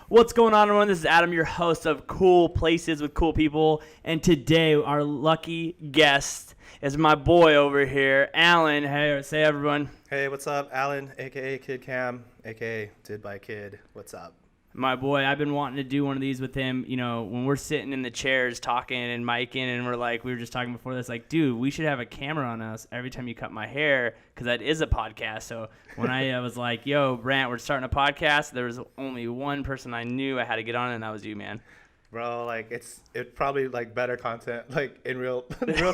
What's going on, everyone? This is Adam, your host of Cool Places with Cool People. And today, our lucky guest is my boy over here, Alan. Hey, say everyone. Hey, what's up? Alan, a.k.a. KidCam, a.k.a. Did by Kid. What's up? My boy, I've been wanting to do one of these with him, you know, when we're sitting in the chairs talking and micing, and we were just talking before this, like, dude, we should have a camera on us every time you cut my hair, because that is a podcast. So when I was like, yo, Brant, we're starting a podcast, there was only one person I knew I had to get on, and that was you, man. Bro, like, it's probably, like, better content, like, in real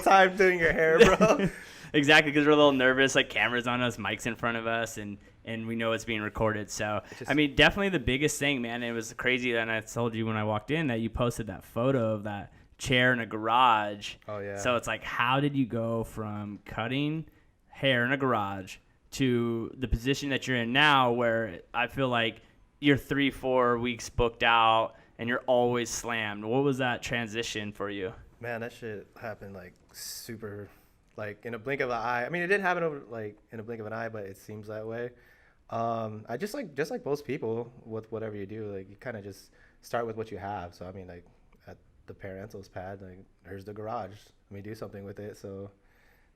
time doing your hair, bro. Exactly, because we're a little nervous, like, cameras on us, mics in front of us, and we know it's being recorded. So, I mean, definitely the biggest thing, man. It was crazy, and I told you when I walked in that you posted that photo of that chair in a garage. Oh, yeah. So it's like, how did you go from cutting hair in a garage to the position that you're in now, where I feel like you're 3-4 weeks booked out and you're always slammed? What was that transition for you? Man, that shit happened, like, super, like, in a blink of an eye. I mean, it didn't happen over, like, in a blink of an eye, but it seems that way. I just like most people with whatever you do, like, you kind of just start with what you have. So I mean, like, at the parental's pad, like, here's the garage, let me do something with it. So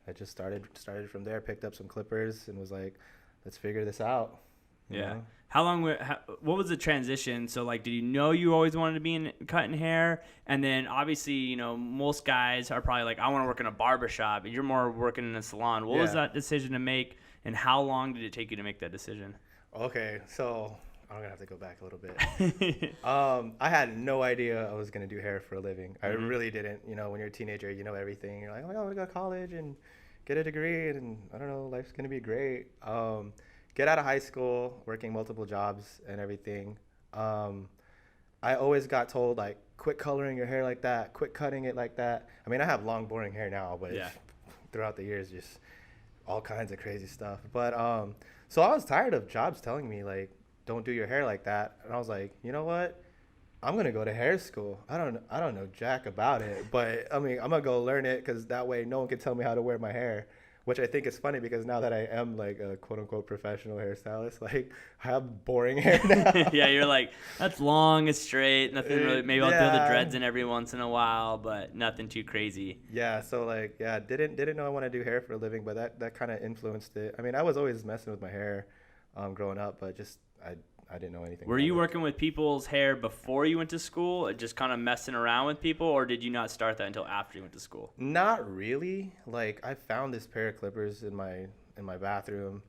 I just started from there, picked up some clippers and was like, let's figure this out. Yeah. What was the transition? So, like, did you know you always wanted to be in cutting hair? And then obviously, you know, most guys are probably like, I want to work in a barber shop. You're more working in a salon. What was that decision to make, and how long did it take you to make that decision? Okay, so I'm gonna have to go back a little bit. I had no idea I was gonna do hair for a living. I really didn't. You know, when you're a teenager, you know everything. You're like, oh, I want to go to college and get a degree, and I don't know, life's gonna be great. Get out of high school, working multiple jobs and everything. I always got told, like, quit coloring your hair like that, quit cutting it like that. I mean, I have long, boring hair now, but throughout the years, just all kinds of crazy stuff. But so I was tired of jobs telling me, like, don't do your hair like that. And I was like, you know what? I'm gonna go to hair school. I don't know jack about it, but I mean, I'm gonna go learn it, because that way no one can tell me how to wear my hair. Which I think is funny, because now that I am, like, a quote-unquote professional hairstylist, like, I have boring hair now. Yeah, you're like, that's long, it's straight, nothing really. Maybe I'll throw the dreads in every once in a while, but nothing too crazy. Yeah, so, like, yeah, didn't know I want to do hair for a living, but that kind of influenced it. I mean, I was always messing with my hair growing up, but just I didn't know anything. Were you working with people's hair before you went to school, just kind of messing around with people, or did you not start that until after you went to school? Not really. Like, I found this pair of clippers in my bathroom,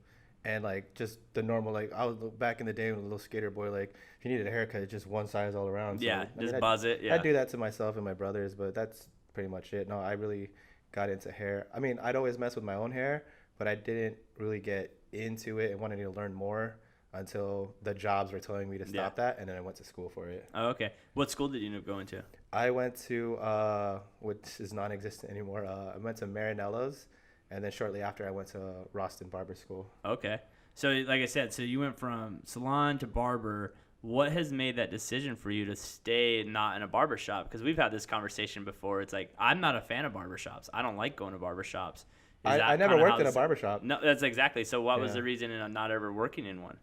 and, like, just the normal, like, I was back in the day when a little skater boy, like, if you needed a haircut, it's just one size all around. So, yeah, I mean, buzz it. Yeah, I do that to myself and my brothers, but that's pretty much it. No, I really got into hair. I mean, I'd always mess with my own hair, but I didn't really get into it and wanted to learn more until the jobs were telling me to stop that, and then I went to school for it. Oh, okay. What school did you end up going to? I went to, which is non-existent anymore, I went to Marinello's, and then shortly after I went to Roston Barber School. Okay. So, like I said, so you went from salon to barber. What has made that decision for you to stay not in a barber shop? Because we've had this conversation before. It's like, I'm not a fan of barber shops. I don't like going to barber shops. I never worked in a barber shop. No, that's exactly. So what was the reason in not ever working in one?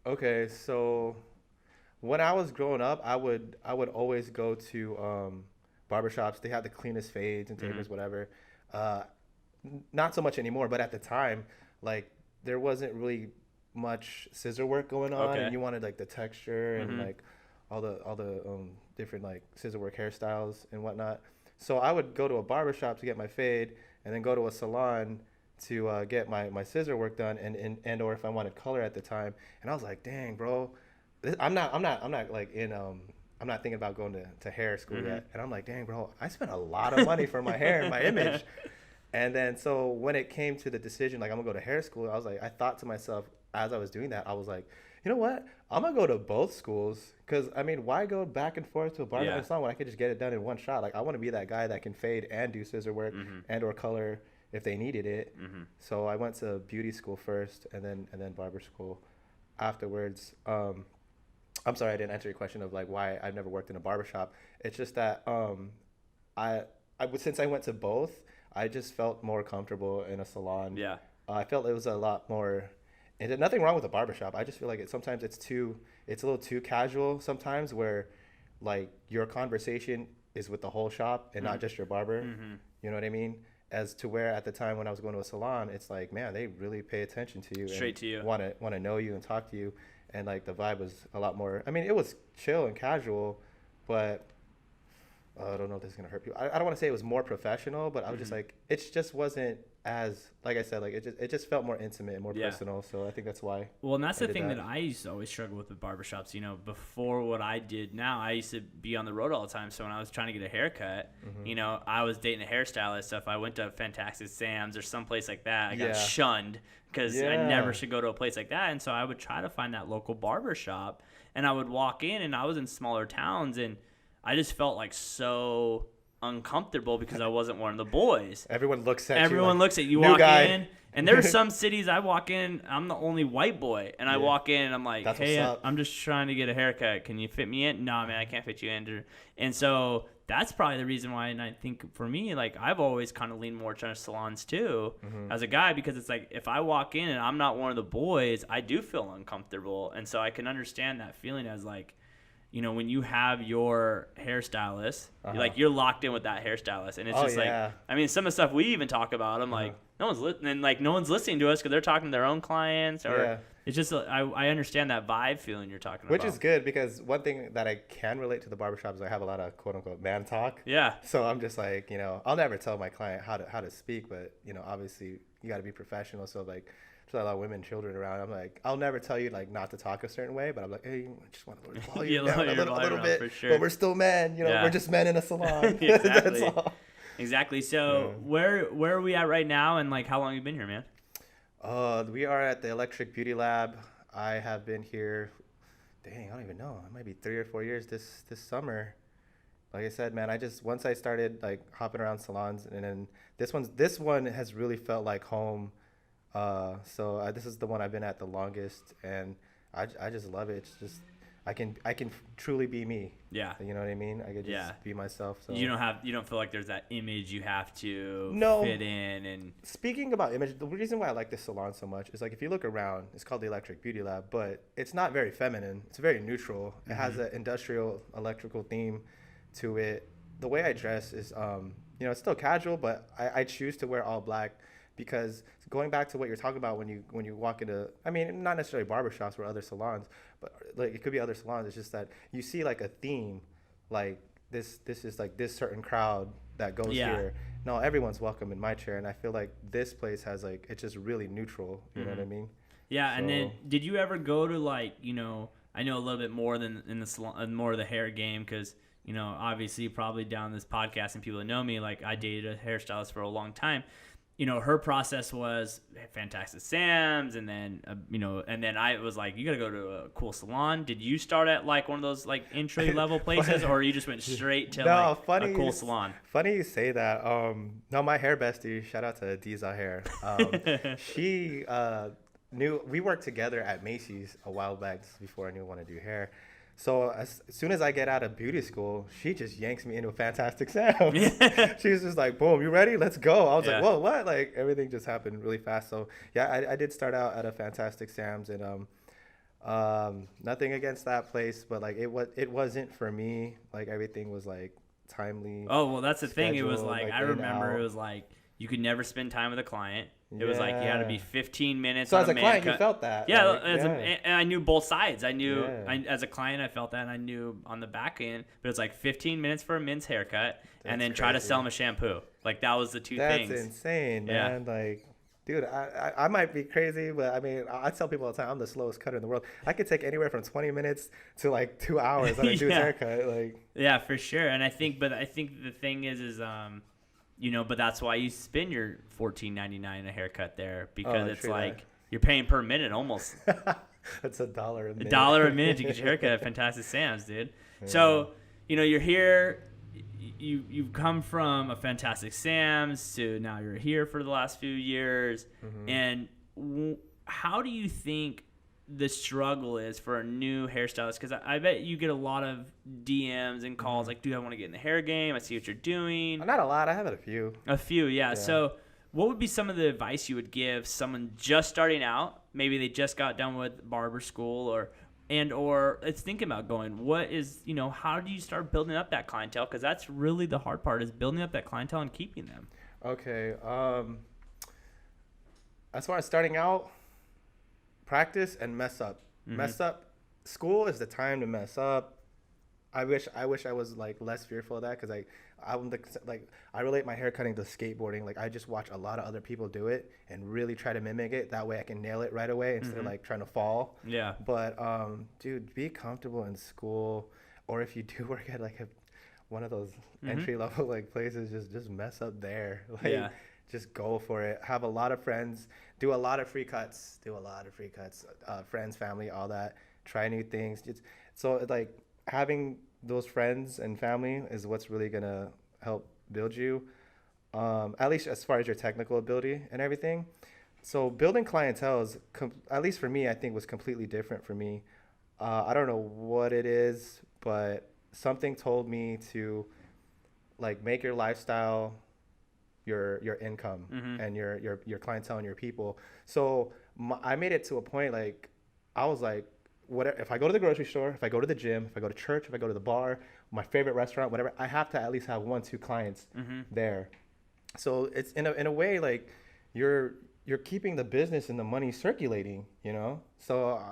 Okay, so when I was growing up, I would always go to barbershops. They have the cleanest fades and tapers, whatever. Not so much anymore, but at the time, like, there wasn't really much scissor work going on, and you wanted, like, the texture and like all the different, like, scissor work hairstyles and whatnot. So I would go to a barbershop to get my fade, and then go to a salon to get my scissor work done, and or if I wanted color at the time. And I was like, dang, bro, I'm not like in I'm not thinking about going to hair school yet. And I'm like, dang, bro, I spent a lot of money for my hair and my image. And then so when it came to the decision, like, I'm gonna go to hair school, I was like, I thought to myself as I was doing that, I was like, you know what? I'm gonna go to both schools, because I mean, why go back and forth to a barber and salon when I could just get it done in one shot? Like, I want to be that guy that can fade and do scissor work and or color if they needed it. So I went to beauty school first, and then barber school afterwards. I'm sorry, I didn't answer your question of, like, why I've never worked in a barbershop. It's just that since I went to both, I just felt more comfortable in a salon. Yeah. I felt it was a lot more And there's nothing wrong with a barbershop. I just feel like sometimes it's a little too casual sometimes, where like your conversation is with the whole shop and not just your barber. You know what I mean? As to where at the time when I was going to a salon, it's like, man, they really pay attention to you. Straight to you. Want to know you and talk to you. And like the vibe was a lot more, I mean, it was chill and casual, but I don't know if this is going to hurt people. I don't want to say it was more professional, but I was just like, it just wasn't as, like I said, like it just felt more intimate and more personal. So I think that's why. Well, and that's the thing that I used to always struggle with barbershops. You know, before what I did now, I used to be on the road all the time. So when I was trying to get a haircut, you know, I was dating a hairstylist. So if I went to Fantastic Sam's or someplace like that, I got shunned because I never should go to a place like that. And so I would try to find that local barbershop, and I would walk in, and I was in smaller towns, and I just felt like so uncomfortable because I wasn't one of the boys. Everyone looks at you. Everyone looks at you. Walk in, and there's some cities I walk in, I'm the only white boy, and I walk in and I'm like, That's hey, what's up. I'm just trying to get a haircut. Can you fit me in? No, man, I can't fit you in. And so that's probably the reason why. And I think for me, like, I've always kind of leaned more to salons too as a guy, because it's like if I walk in and I'm not one of the boys, I do feel uncomfortable. And so I can understand that feeling as like, you know, when you have your hairstylist, like you're locked in with that hairstylist, and it's just like, I mean, some of the stuff we even talk about, I'm like, no one's listening to us because they're talking to their own clients, or it's just I understand that vibe feeling you're talking about, which is good, because one thing that I can relate to the barbershop is I have a lot of quote unquote man talk. Yeah. So I'm just like, you know, I'll never tell my client how to speak, but you know, obviously you got to be professional. So like, there's a lot of women, children around. I'm like, I'll never tell you like not to talk a certain way, but I'm like, hey, I just want to follow you down a little bit, for sure. But we're still men, you know, we're just men in a salon. Exactly. That's all. Exactly. So where are we at right now, and like how long have you been here, man? We are at the Electric Beauty Lab. I have been here, dang, I don't even know. It might be 3 or 4 years this summer. Like I said, man, once I started like hopping around salons, and then this one has really felt like home. So this is the one I've been at the longest, and I just love it. It's just I can truly be me. Yeah. You know what I mean? I could just be myself. So you don't feel like there's that image you have to fit in. And speaking about image, the reason why I like this salon so much is like, if you look around, it's called the Electric Beauty Lab, but it's not very feminine. It's very neutral. It has an industrial electrical theme to it. The way I dress is you know, it's still casual, but I choose to wear all black, because going back to what you're talking about when you walk into, I mean, not necessarily barbershops or other salons, but like it could be other salons. It's just that you see like a theme, like this is like this certain crowd that goes here. No, everyone's welcome in my chair, and I feel like this place has like, it's just really neutral. You know what I mean? Yeah. So, and then did you ever go to like, you know, I know a little bit more than in the salon, more of the hair game, because you know, obviously probably down this podcast and people that know me, like I dated a hairstylist for a long time. You know, her process was Fantastic Sam's, and then, you know, and then I was like, you got to go to a cool salon. Did you start at like one of those like entry level places, or you just went straight to like a cool salon? Funny you say that. No, my hair bestie, shout out to Diza Hair. She we worked together at Macy's a while back, before I knew I wanted to do hair. So as soon as I get out of beauty school, she just yanks me into a Fantastic Sam's. She's just like, boom, you ready? Let's go. I was like, whoa, what? Like, everything just happened really fast. So yeah, I did start out at a Fantastic Sam's, and nothing against that place, but like it wasn't for me. Like, everything was like timely. Oh, well, that's the thing. It was like I remember it was like you could never spend time with a client. It was like you had to be 15 minutes. So on as a client, you felt that. Yeah, like, and I knew both sides. I knew as a client, I felt that, and I knew on the back end. But it's like 15 minutes for a men's haircut, and then try to sell him a shampoo. Like, that was the two things. That's insane, man. Like, dude, I might be crazy, but I mean, I tell people all the time, I'm the slowest cutter in the world. I could take anywhere from 20 minutes to like 2 hours on a dude's haircut. Like, yeah, for sure. And I think the thing is you know, but that's why you spend your $14.99 a haircut there, because it's like you're paying per minute almost. That's $1 a minute. $1 a minute to get your haircut at Fantastic Sam's, dude. Yeah. So, you know, you're here. You've come from a Fantastic Sam's to now you're here for the last few years. And how do you think the struggle is for a new hairstylist? Because I bet you get a lot of DMs and calls like, dude, I want to get in the hair game. I see what you're doing. Not a lot. I have a few. A few, yeah. So what would be some of the advice you would give someone just starting out maybe they just got done with barber school or it's thinking about going, how do you start building up that clientele? Because that's really the hard part, is building up that clientele and keeping them. Okay. As far as starting out, practice and mess up. Mess up. School is the time to mess up. I wish I was like less fearful of that, because I relate my hair cutting to skateboarding. Like, I just watch a lot of other people do it and really try to mimic it. That way I can nail it right away instead of like trying to fall. Yeah. But dude, be comfortable in school, or if you do work at like one of those entry level like places, just mess up there. Like, just go for it. Have a lot of friends. Do a lot of free cuts. Friends, family, all that. Try new things. So like, having those friends and family is what's really gonna help build you, at least as far as your technical ability and everything. So building clientele is, at least for me, I think was completely different for me. I don't know what it is, but something told me to like make your lifestyle your income and your clientele and your people. So I made it to a point, like, I was like, whatever, if I go to the grocery store, if I go to the gym, if I go to church, if I go to the bar, my favorite restaurant, whatever, I have to at least have 1-2 clients there. So it's in a way, like, you're keeping the business and the money circulating, you know? So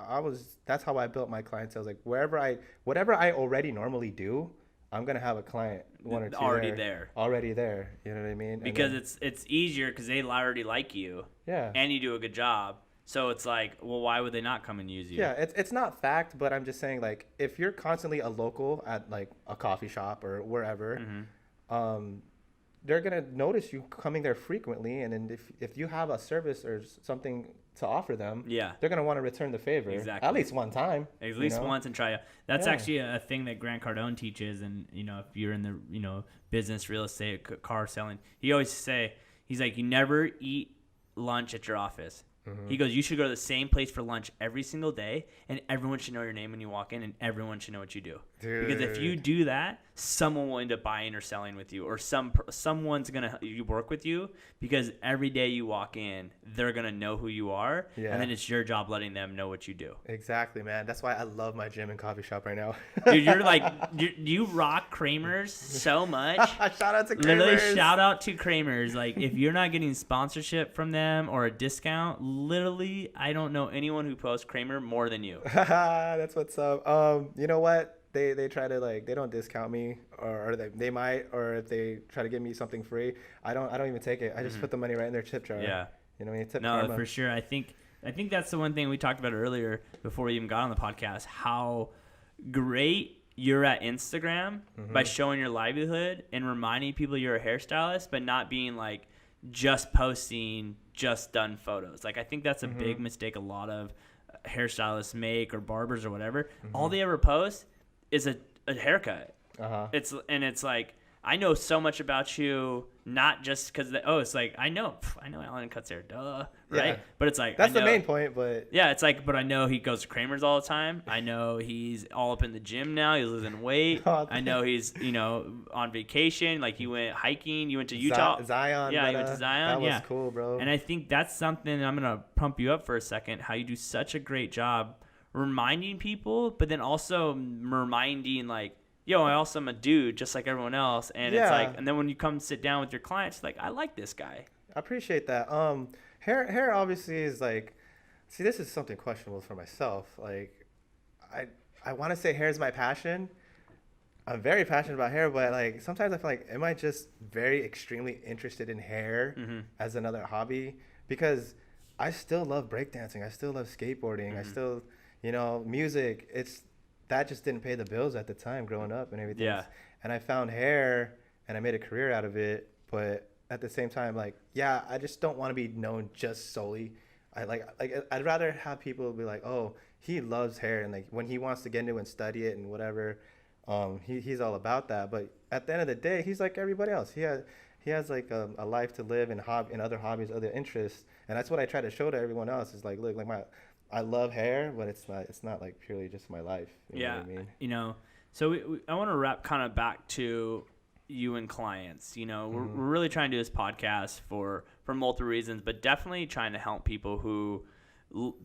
that's how I built my clientele. Like, whatever I already normally do, I'm going to have a client, 1 or 2 already there. You know what I mean? Because it's easier because they already like you. Yeah. And you do a good job. So it's like, well, why would they not come and use you? Yeah, it's not fact, but I'm just saying, like, if you're constantly a local at like a coffee shop or wherever, they're gonna notice you coming there frequently, and then if you have a service or something to offer them, they're gonna want to return the favor. Exactly. At least one time. At least once, and try it. That's actually a thing that Grant Cardone teaches, and if you're in the business, real estate, car selling, he always say, he's like, you never eat lunch at your office. He goes, you should go to the same place for lunch every single day, and everyone should know your name when you walk in, and everyone should know what you do. Dude. Because if you do that, someone will end up buying or selling with you, or someone's going to work with you, because every day you walk in, they're going to know who you are, and then it's your job letting them know what you do. Exactly, man. That's why I love my gym and coffee shop right now. Dude, you're like, you rock Kramer's so much. Shout out to Kramer's. Literally, shout out to Kramer's. Like, if you're not getting sponsorship from them or a discount, literally, I don't know anyone who posts Kramer more than you. That's what's up. You know what? They try to, like, they don't discount me, or they might, or if they try to give me something free, I don't even take it. I just put the money right in their tip jar. Yeah. You know what I mean? Tip no, karma. for sure. I think that's the one thing we talked about earlier before we even got on the podcast, how great you're at Instagram by showing your livelihood and reminding people you're a hairstylist, but not being like just posting just done photos. Like, I think that's a big mistake a lot of hairstylists make, or barbers or whatever. All they ever post is a haircut. It's like, I know so much about you, not just because it's like, I know Alan cuts hair, duh, right? Yeah. But it's like, that's the main point. But yeah, it's like, but I know he goes to Kramer's all the time. I know he's all up in the gym now. He's losing weight. I know he's on vacation. Like, he went hiking. You went to Utah. Zion. Yeah, you went to Zion. That was cool, bro. And I think that's something, I'm gonna pump you up for a second. How you do such a great job reminding people, but then also reminding, like, yo, I also am a dude just like everyone else. And it's like, and then when you come sit down with your clients, like, I like this guy. I appreciate that. Hair obviously is like, see, this is something questionable for myself. Like, I want to say hair is my passion. I'm very passionate about hair, but like, sometimes I feel like, am I just very extremely interested in hair as another hobby? Because I still love breakdancing. I still love skateboarding. I still, music. That just didn't pay the bills at the time growing up and everything. Yeah. And I found hair and I made a career out of it. But at the same time, like, I just don't want to be known just solely. I'd rather have people be like, oh, he loves hair. And like, when he wants to get into it and study it and whatever, he's all about that. But at the end of the day, he's like everybody else. He has like a life to live and other hobbies, other interests. And that's what I try to show to everyone else, is like, look, like, I love hair, but it's not like purely just my life. You know what I mean? So I want to wrap kind of back to you and clients. We're really trying to do this podcast for multiple reasons, but definitely trying to help people who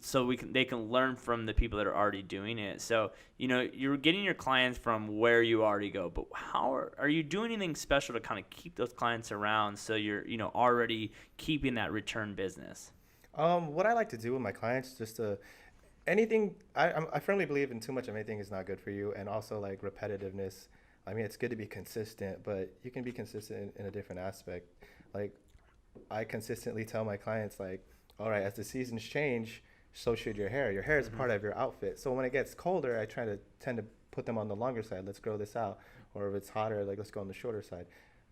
so they can learn from the people that are already doing it. So, you're getting your clients from where you already go, but how are you doing anything special to kind of keep those clients around so you're, already keeping that return business? What I like to do with my clients, just to anything, I firmly believe in too much of anything is not good for you, and also like repetitiveness. I mean, it's good to be consistent, but you can be consistent in a different aspect. Like, I consistently tell my clients, like, all right, as the seasons change, so should your hair. Your hair is a part of your outfit. So when it gets colder, I tend to put them on the longer side. Let's grow this out. Or if it's hotter, like, let's go on the shorter side.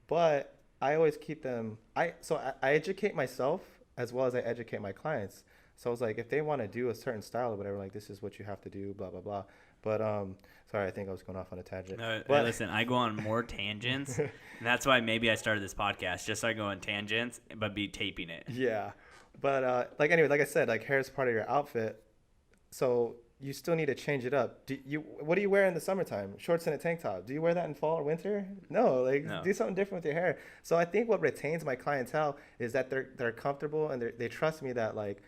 But I always keep them. I educate myself as well as I educate my clients. So it's like, if they want to do a certain style or whatever, like, this is what you have to do, blah blah blah. But sorry, I think I was going off on a tangent. No, but hey, listen, I go on more tangents, and that's why maybe I started this podcast, just so I go on tangents, but be taping it. Yeah. But anyway, like I said, like, hair is part of your outfit, so you still need to change it up. What do you wear in the summertime? Shorts and a tank top. Do you wear that in fall or winter? No. Do something different with your hair. So I think what retains my clientele is that they're comfortable and they trust me that, like,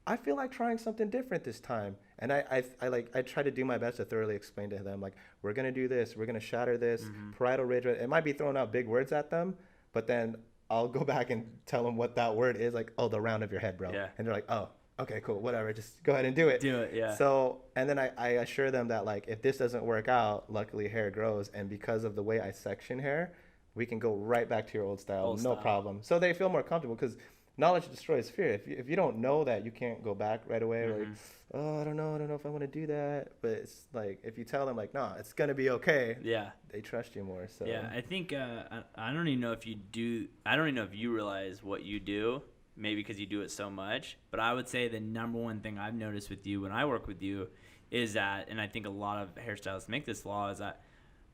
I feel like trying something different this time. And I try to do my best to thoroughly explain to them, like, we're gonna do this, we're gonna shatter this, parietal ridge. It might be throwing out big words at them, but then I'll go back and tell them what that word is, like, oh, the round of your head, bro. Yeah. And they're like, oh, okay, cool, whatever, just go ahead and do it. Do it, yeah. So, and then I assure them that, like, if this doesn't work out, luckily hair grows, and because of the way I section hair, we can go right back to your old style, no problem. So they feel more comfortable, because knowledge destroys fear. If you don't know that, you can't go back right away. Like, oh, I don't know if I want to do that. But it's like, if you tell them, like, nah, it's gonna be okay. Yeah. They trust you more. So yeah, I think I don't even know if you do. I don't even know if you realize what you do. Maybe because you do it so much. But I would say the number one thing I've noticed with you when I work with you is that, and I think a lot of hairstylists make this law, is that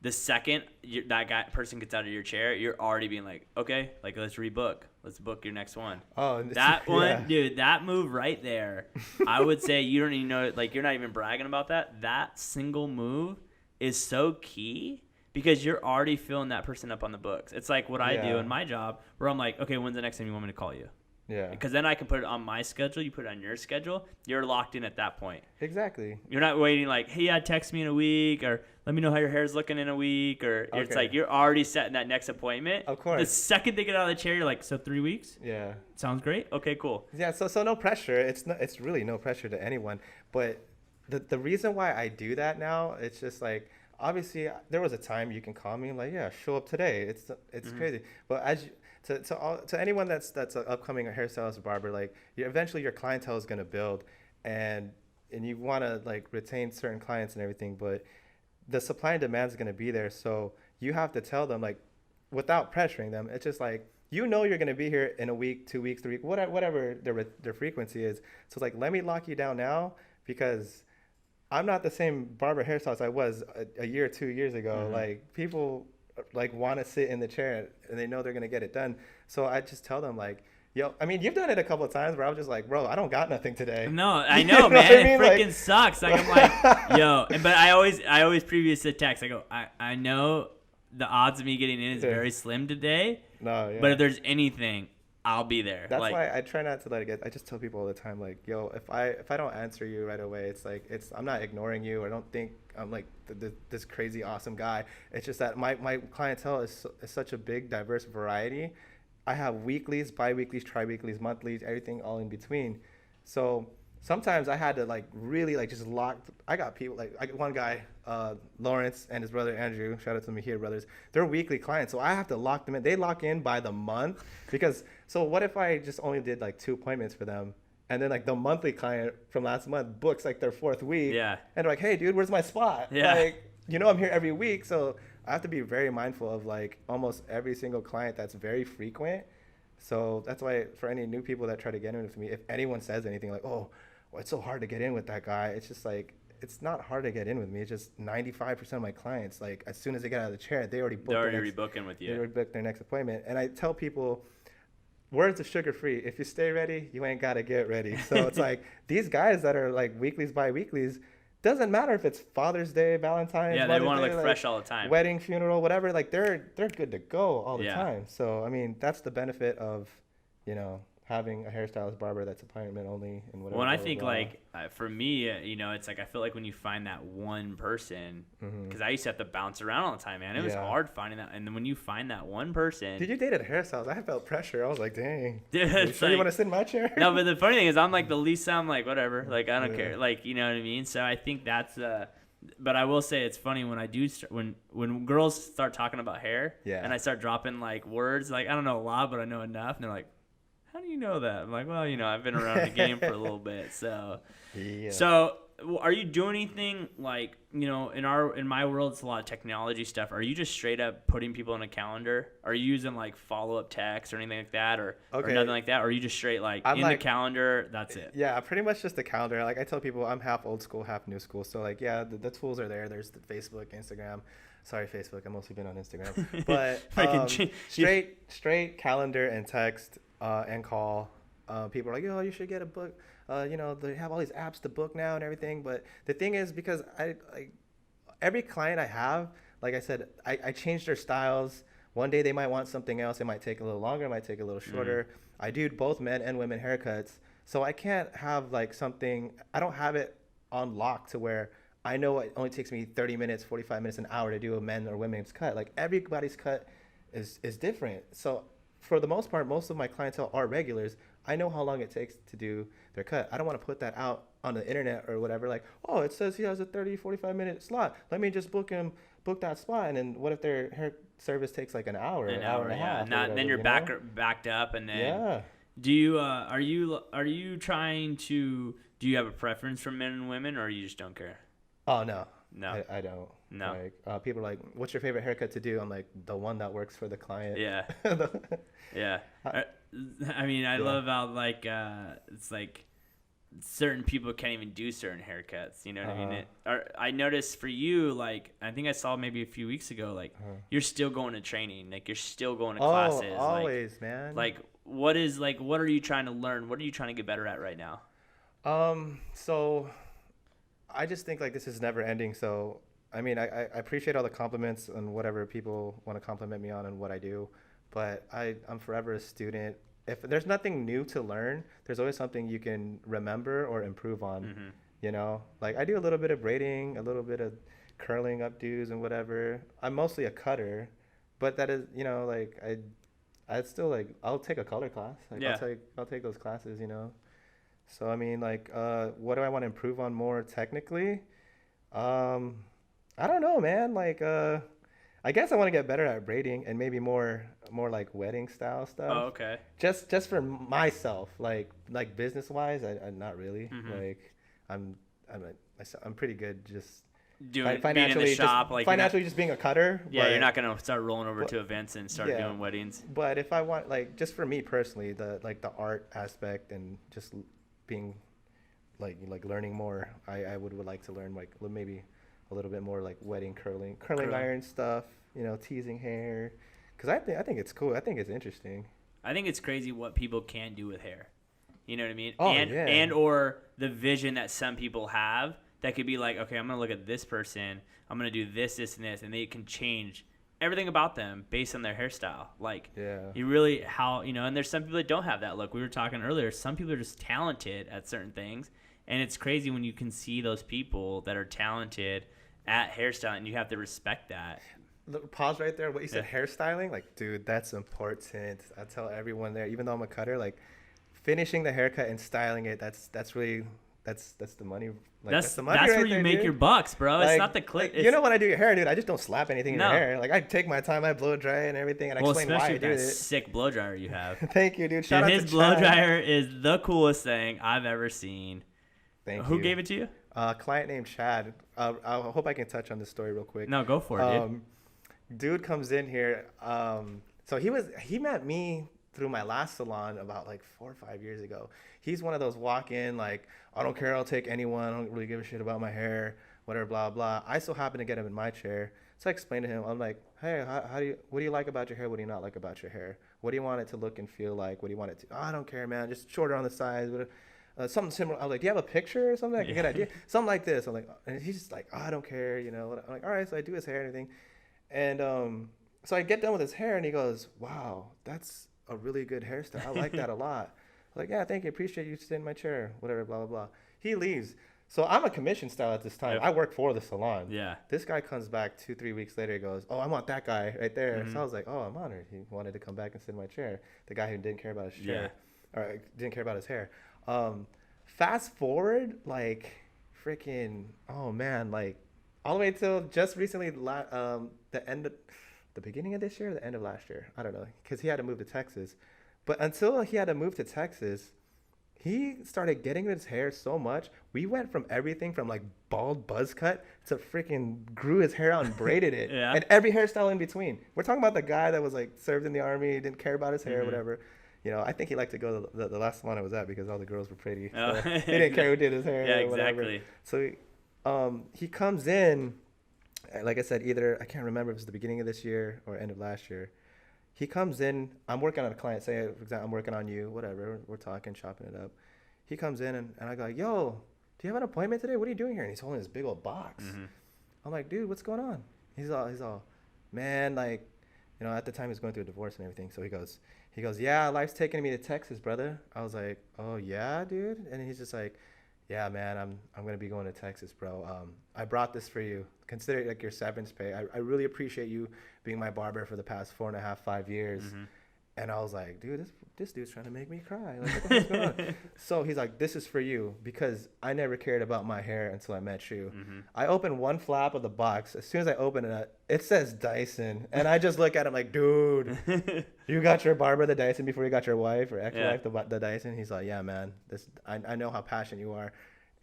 the second that person gets out of your chair, you're already being like, okay, like, let's rebook. Let's book your next one. Oh, that one, dude, that move right there, I would say you don't even know, like, you're not even bragging about that. That single move is so key because you're already filling that person up on the books. It's like what I do in my job where I'm like, okay, when's the next time you want me to call you? Yeah. Because then I can put it on my schedule. You put it on your schedule. You're locked in at that point. Exactly. You're not waiting like, hey, yeah, text me in a week, or let me know how your hair's looking in a week, or it's like you're already setting that next appointment. Of course. The second they get out of the chair, you're like, so 3 weeks? Yeah. Sounds great. Okay, cool. Yeah. So no pressure. It's really no pressure to anyone. But the reason why I do that now, it's just like, obviously there was a time you can call me and, like, yeah, show up today. It's crazy. But as you, to anyone that's an upcoming hairstylist or barber, like, eventually your clientele is going to build, and you want to, like, retain certain clients and everything, but the supply and demand is going to be there. So you have to tell them, like, without pressuring them. It's just like, you're going to be here in a week, 2 weeks, 3 weeks, whatever their frequency is. So it's like, let me lock you down now, because I'm not the same barber hairstylist I was a year or 2 years ago. Like, people, like, want to sit in the chair and they know they're going to get it done. So I just tell them, like, yo, I mean, you've done it a couple of times where I was just like, bro, I don't got nothing today. No, I know, man. It freaking sucks. Like, I'm like, yo, but I always previous to text, I go, I know the odds of me getting in is very slim today. No, yeah. But if there's anything, I'll be there. That's why I try not to let it get. I just tell people all the time, like, yo, if I don't answer you right away, it's like, I'm not ignoring you, or don't think I'm like this crazy awesome guy. It's just that my clientele is such a big, diverse variety. I have weeklies, bi-weeklies, tri-weeklies, monthlies, everything all in between. So sometimes I had to, like, really, like, just lock. I got people, like, one guy, Lawrence, and his brother Andrew, shout out to them here, brothers. They're weekly clients, so I have to lock them in. They lock in by the month, because, so what if I just only did, like, 2 appointments for them, and then, like, the monthly client from last month books, like, their 4th week, and they're like, hey, dude, where's my spot? Like, I'm here every week, so I have to be very mindful of, like, almost every single client that's very frequent. So that's why, for any new people that try to get in with me, if anyone says anything like, oh, well, it's so hard to get in with that guy, it's just like, it's not hard to get in with me. It's just 95% of my clients, like, as soon as they get out of the chair, they already booked. They're already rebooking with you. They already booked their next appointment. And I tell people, words are sugar free. If you stay ready, you ain't got to get ready. So it's like, these guys that are, like, weeklies, bi-weeklies, doesn't matter if it's Father's Day, Valentine's, they want to look, like, fresh all the time. Wedding, funeral, whatever. Like, they're good to go all the time. So I mean, that's the benefit of, having a hairstylist barber that's appointment only and whatever. Well, and I blah, think blah, blah. like for me, it's like I feel like when you find that one person, because I used to have to bounce around all the time, man. It was hard finding that, and then when you find that one person, Did you dated a hairstylist? I felt pressure. I was like, dang. dude, You it's sure like, you want to sit in my chair? no, but the funny thing is, I'm like the least. I'm like whatever, like I don't care, like you know what I mean. So I think that's But I will say it's funny when I do when girls start talking about hair, and I start dropping like words, like I don't know a lot, but I know enough, and they're like, how do you know that? I'm like, well, I've been around the game for a little bit. So, So are you doing anything like, in my world, it's a lot of technology stuff. Are you just straight up putting people in a calendar? Are you using like follow-up text or anything like that or nothing like that? Or are you just straight the calendar, that's it? Yeah, pretty much just the calendar. Like I tell people I'm half old school, half new school. So like, yeah, the tools are there. There's the Facebook, Instagram. Sorry, Facebook. I've mostly been on Instagram. But straight calendar and text and call. People are like, you should get a book. They have all these apps to book now and everything. But the thing is, because every client I have, like I said, I change their styles. One day they might want something else. It might take a little longer. It might take a little shorter. I do both men and women haircuts. So I can't have like something, I don't have it on lock to where I know it only takes me 30 minutes, 45 minutes, an hour to do a men or women's cut. Like everybody's cut is different. So for the most part, most of my clientele are regulars. I know how long it takes to do their cut. I don't want to put that out on the internet or whatever. Like, oh, it says he has a 30, 45-minute slot. Let me just book that spot. And then what if their hair service takes like an hour and a half? Whatever, then you're backed up, and then do you are you trying to, do you have a preference for men and women, or you just don't care? Oh no, I don't. No. Like people are like, what's your favorite haircut to do? I'm like, the one that works for the client. Yeah. Yeah. I mean, I love how like it's like certain people can't even do certain haircuts. You know what I mean? I noticed for you, like I think I saw maybe a few weeks ago, like you're still going to training, like you're still going to classes. Always, man. Like what are you trying to learn? What are you trying to get better at right now? So I just think like this is never ending. So I mean, I appreciate all the compliments and whatever people want to compliment me on and what I do, but I'm forever a student. If there's nothing new to learn, there's always something you can remember or improve on. Like I do a little bit of braiding, a little bit of curling updos and whatever. I'm mostly a cutter, but that is, like I'd still like, I'll take a color class. Like I'll take those classes, So I mean, like, what do I want to improve on more technically? I don't know, man. Like, I guess I want to get better at braiding and maybe more like wedding style stuff. Oh, okay. Just for myself, like business wise, I not really. Like, I'm pretty good just being in the shop, like financially just being a cutter. Yeah, you're not gonna start rolling over to events and start doing weddings. But if I want, like, just for me personally, the art aspect and just being like learning more, I would like to learn like maybe a little bit more like wedding curling iron stuff, teasing hair, because I think it's cool. I think it's interesting. I think it's crazy what people can do with hair. You know what I mean? Oh, and or the vision that some people have that could be like, okay, I'm gonna look at this person, I'm gonna do this, and this, and they can change everything about them based on their hairstyle. Like, you really and there's some people that don't have that look. We were talking earlier. Some people are just talented at certain things, and it's crazy when you can see those people that are talented at hairstyling. You have to respect that. Pause right there. What you said, hairstyling, like, dude, that's important. I tell everyone there, even though I'm a cutter, like, finishing the haircut and styling it, that's really that's the money. Like, that's the money. That's right where you make your bucks, bro. It's not the clip. Like, when I do your hair, dude, I just don't slap anything in your hair. Like, I take my time, I blow dry and everything, and I explain why I do it. Sick blow dryer you have. Thank you, dude. Shout out to Chad. His blow dryer is the coolest thing I've ever seen. Thank you. Who gave it to you? A client named Chad. I hope I can touch on this story real quick. No, go for it, dude. Dude comes in here. So he met me through my last salon about like 4 or 5 years ago. He's one of those walk-in, like, I don't care, I'll take anyone, I don't really give a shit about my hair, whatever, blah, blah. I so happen to get him in my chair. So I explained to him, I'm like, hey, what do you like about your hair? What do you not like about your hair? What do you want it to look and feel like? What do you want it to? Oh, I don't care, man. Just shorter on the sides. Something similar. I was like, do you have a picture or something? I can get an idea. Something like this. I'm like, and he's just like, oh, I don't care, I'm like, all right. So I do his hair and everything. And so I get done with his hair and he goes, wow, that's a really good hairstyle. I like that a lot. Like, yeah, thank you, appreciate you sitting in my chair, whatever, blah blah blah. He leaves. So I'm a commission style at this time. Yep. I work for the salon. Yeah. This guy comes back 2-3 weeks later. He goes, "Oh, I want that guy right there." Mhm. So I was like, "Oh, I'm honored." He wanted to come back and sit in my chair. The guy who didn't care about his chair, or didn't care about his hair. Fast forward, like, freaking, oh man, like, all the way till just recently, the beginning of this year, or the end of last year, I don't know, because he had to move to Texas. But until he had to move to Texas, he started getting his hair so much. We went from everything from like bald buzz cut to freaking grew his hair out and braided it. Yeah. And every hairstyle in between. We're talking about the guy that was like served in the army, didn't care about his hair, whatever. You know, I think he liked to go to the last salon I was at because all the girls were pretty. Oh. So he didn't care who did his hair. Yeah, or whatever. exactly. So he comes in, like I said, either, I can't remember if it was the beginning of this year or end of last year. He comes in, I'm working on a client, say, for example, I'm working on you, whatever, we're talking, chopping it up. He comes in and I go, "Yo, do you have an appointment today? What are you doing here?" And he's holding this big old box. I'm like, "Dude, what's going on?" He's all, "Man, like, you know, at the time he was going through a divorce and everything." So he goes, "Yeah, life's taking me to Texas, brother." I was like, "Oh yeah, dude?" And he's just like, "Yeah, man, I'm gonna be going to Texas, bro. I brought this for you. Consider it like your severance pay. I really appreciate you being my barber for the past 4.5, 5 years." And I was like, "Dude, this dude's trying to make me cry. Like, what the hell's going on?" So he's like, "This is for you because I never cared about my hair until I met you." I opened one flap of the box. As soon as I open it, it says Dyson, and I just look at him like, "Dude, you got your barber the Dyson before you got your wife or ex-wife the Dyson?" He's like, "Yeah, man. I know how passionate you are,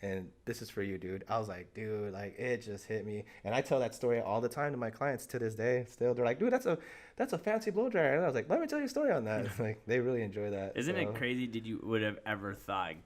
and this is for you, dude." I was like, "Dude, like, it just hit me." And I tell that story all the time to my clients to this day. Still, they're like, "Dude, that's a fancy blow dryer." And I was like, "Let me tell you a story on that." Like, they really enjoy that. Isn't it crazy? Would have ever thought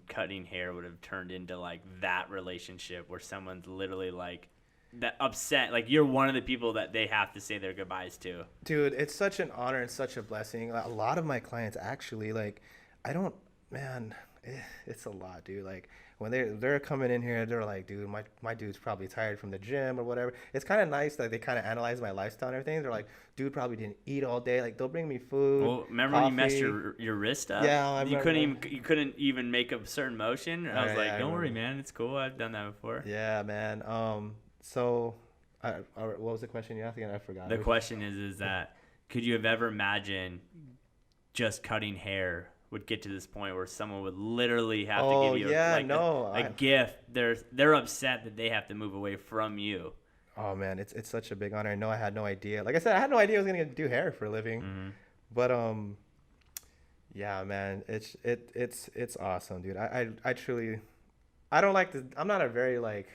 cutting hair would have turned into like that relationship where someone's literally like that upset, like you're one of the people that they have to say their goodbyes to? Dude, it's such an honor and such a blessing. A lot of my clients actually, like, it's a lot, dude. Like, when they're coming in here, they're like, "Dude, my dude's probably tired from the gym or whatever." It's kind of nice that they kind of analyze my lifestyle and everything. They're like, "Dude probably didn't eat all day." Like, they'll bring me food. Well, remember when you messed your wrist up? Yeah, I remember. You couldn't even make a certain motion. I was like, "Don't worry, man. It's cool. I've done that before." Yeah, man. So, what was the question you asked again? I forgot. The question is that could you have ever imagined just cutting hair would get to this point where someone would literally have to give you a gift? They're upset that they have to move away from you. Oh man, it's such a big honor. I had no idea. Like I said, I had no idea I was gonna do hair for a living. But yeah, man, it's awesome, dude. I truly, I don't like to. I'm not a very like.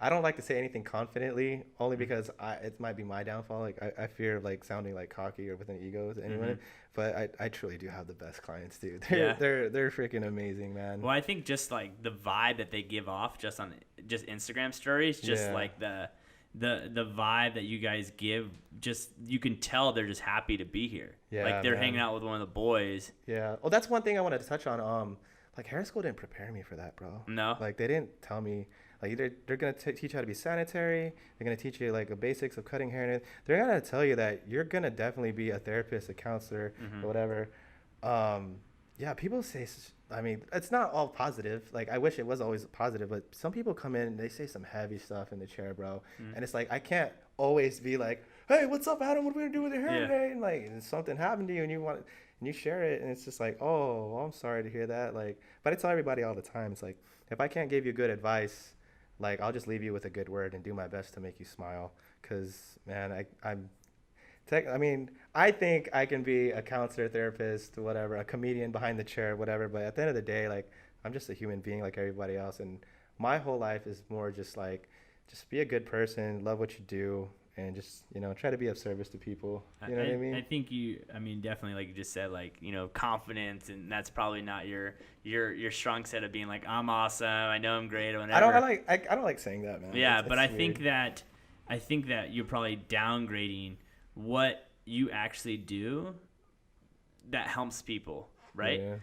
I don't like to say anything confidently, only because it might be my downfall. Like I fear like sounding like cocky or with an ego to anyone. But I truly do have the best clients, dude. They're freaking amazing, man. Well, I think just like the vibe that they give off just on Instagram stories, just like the vibe that you guys give, just you can tell they're just happy to be here. Yeah, like they're hanging out with one of the boys. Yeah. Well, that's one thing I wanted to touch on. Like hair school didn't prepare me for that, bro. No. Like they didn't tell me. Like they're gonna teach you how to be sanitary. They're gonna teach you like the basics of cutting hair, and they're gonna tell you that you're gonna definitely be a therapist, a counselor, or whatever. Yeah, people say. I mean, it's not all positive. Like I wish it was always positive, but some people come in and they say some heavy stuff in the chair, bro. And it's like I can't always be like, "Hey, what's up, Adam? What are we gonna do with your hair today?" And like something happened to you, and you share it, and it's just like, "Oh, well, I'm sorry to hear that." Like, but I tell everybody all the time, it's like if I can't give you good advice, like, I'll just leave you with a good word and do my best to make you smile. Because, man, I think I can be a counselor, therapist, whatever, a comedian behind the chair, whatever. But at the end of the day, like, I'm just a human being like everybody else. And my whole life is more just, like, just be a good person, love what you do, and just, try to be of service to people. You know what I mean? I think definitely, like you just said, like, confidence, and that's probably not your strong set of being like, I'm awesome, I know I'm great, or whatever. I don't like saying that, man. Yeah, but I think that you're probably downgrading what you actually do that helps people. right? Yeah.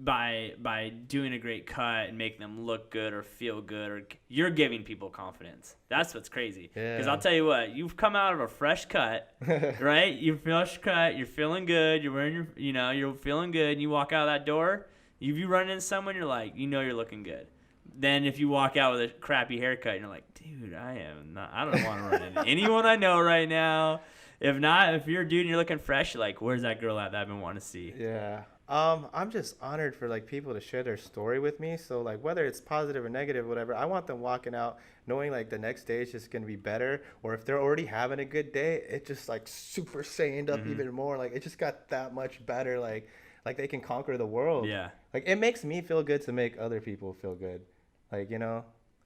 By doing a great cut and making them look good or feel good, or you're giving people confidence. That's what's crazy. Because I'll tell you what, you've come out of a fresh cut, right? You're fresh cut, you're feeling good, you're wearing you're feeling good, and you walk out of that door, if you run into someone, you're like, you're looking good. Then if you walk out with a crappy haircut, you're like, dude, I don't want to run into anyone I know right now. If not, if you're a dude and you're looking fresh, you're like, where's that girl at that I've been wanting to see? Yeah. I'm just honored for like people to share their story with me. So like whether it's positive or negative, whatever, I want them walking out knowing like the next day is just gonna be better. Or if they're already having a good day, it just like super saiyaned up even more. Like it just got that much better. Like they can conquer the world. Yeah. Like it makes me feel good to make other people feel good. Like,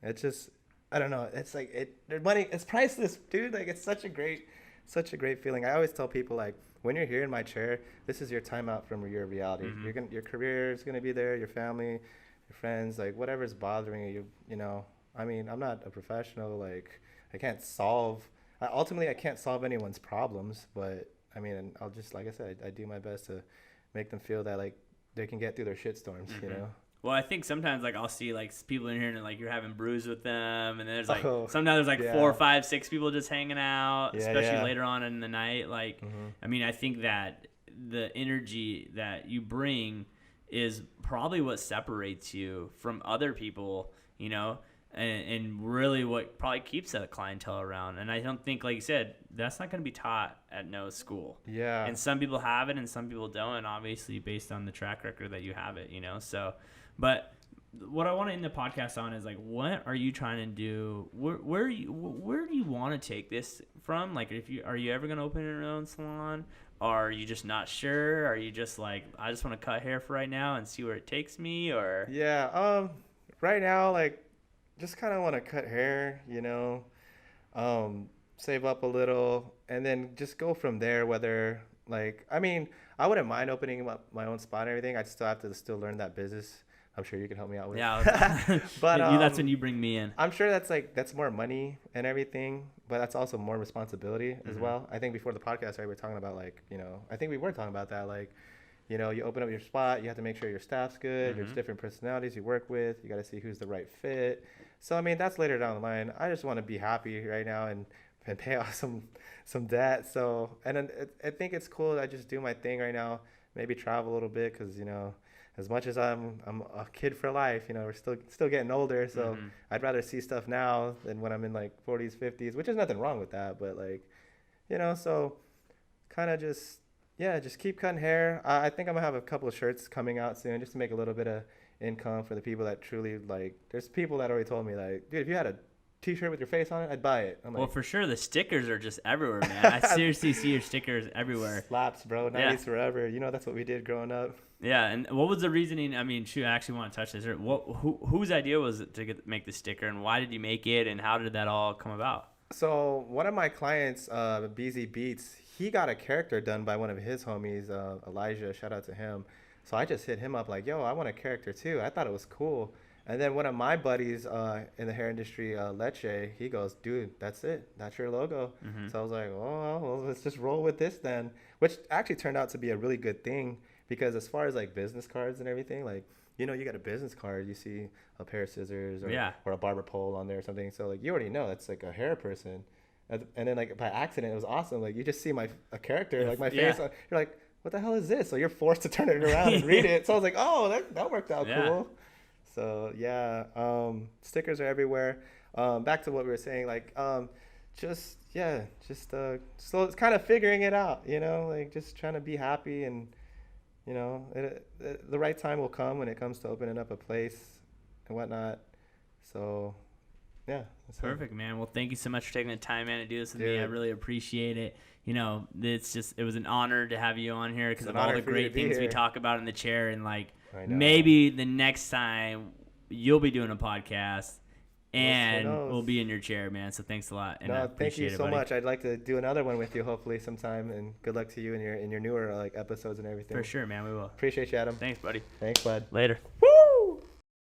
it's just, I don't know. It's like money, it's priceless, dude. Like it's such a great feeling. I always tell people like, when you're here in my chair, this is your time out from your reality. Your career is gonna be there, your family, your friends, like whatever's bothering you. I mean, I'm not a professional. Like I can't solve anyone's problems, but I mean, I'll just, like I said, I do my best to make them feel that like they can get through their shitstorms. Well, I think sometimes like I'll see like people in here and like you're having brews with them, and then there's like sometimes there's like 4, 5, 6 people just hanging out, especially later on in the night. Like, I mean, I think that the energy that you bring is probably what separates you from other people, and really what probably keeps that clientele around. And I don't think, like you said, that's not going to be taught at no school. Yeah. And some people have it and some people don't, and obviously based on the track record that you have it, so. But what I want to end the podcast on is like, what are you trying to do? Where do you want to take this from? Like, are you ever going to open your own salon? Are you just not sure? Are you just like, I just want to cut hair for right now and see where it takes me? Or right now, like, just kind of want to cut hair, save up a little, and then just go from there. Whether like, I mean, I wouldn't mind opening up my own spot and everything. I'd still have to learn that business. I'm sure you can help me out with. Yeah, but that's when you bring me in. I'm sure that's more money and everything, but that's also more responsibility as well. I think before the podcast, we were talking about like, I think we were talking about that, like, you open up your spot, you have to make sure your staff's good. There's different personalities you work with. You got to see who's the right fit. So I mean, that's later down the line. I just want to be happy right now and pay off some debt. So, and then I think it's cool that I just do my thing right now. Maybe travel a little bit because as much as I'm a kid for life, we're still getting older. So I'd rather see stuff now than when I'm in like 40s, 50s, which is nothing wrong with that. But like, so kind of just keep cutting hair. I think I'm gonna have a couple of shirts coming out soon just to make a little bit of income for the people that truly like. There's people that already told me like, dude, if you had a T-shirt with your face on it, I'd buy it. Well, for sure, the stickers are just everywhere, man. I seriously see your stickers everywhere. Slaps, bro. 90s forever. That's what we did growing up. Yeah, and what was the reasoning? I mean, shoot, I actually want to touch this. Whose idea was it to make the sticker, and why did you make it, and how did that all come about? So one of my clients, BZ Beats, he got a character done by one of his homies, Elijah. Shout out to him. So I just hit him up like, yo, I want a character too. I thought it was cool. And then one of my buddies in the hair industry, Leche, he goes, dude, that's it. That's your logo. So I was like, oh, well, let's just roll with this then, which actually turned out to be a really good thing because as far as like business cards and everything, like, you got a business card, you see a pair of scissors or a barber pole on there or something. So like, you already know that's like a hair person. And then like by accident, it was awesome. Like you just see a character, like my face. You're like, what the hell is this? So you're forced to turn it around and read it. So I was like, oh, that worked out cool. So stickers are everywhere. Back to what we were saying, like, just so it's kind of figuring it out, like just trying to be happy and, the right time will come when it comes to opening up a place and whatnot. So, yeah. Perfect, man. Well, thank you so much for taking the time, man, to do this with me. I really appreciate it. It was an honor to have you on here because of all the great things we talk about in the chair, and like maybe the next time you'll be doing a podcast and we'll be in your chair, man. So thanks a lot. And thank you so much. I'd like to do another one with you hopefully sometime, and good luck to you in your newer like episodes and everything. For sure, man. We will. Appreciate you, Adam. Thanks, buddy. Thanks, bud. Later. Woo!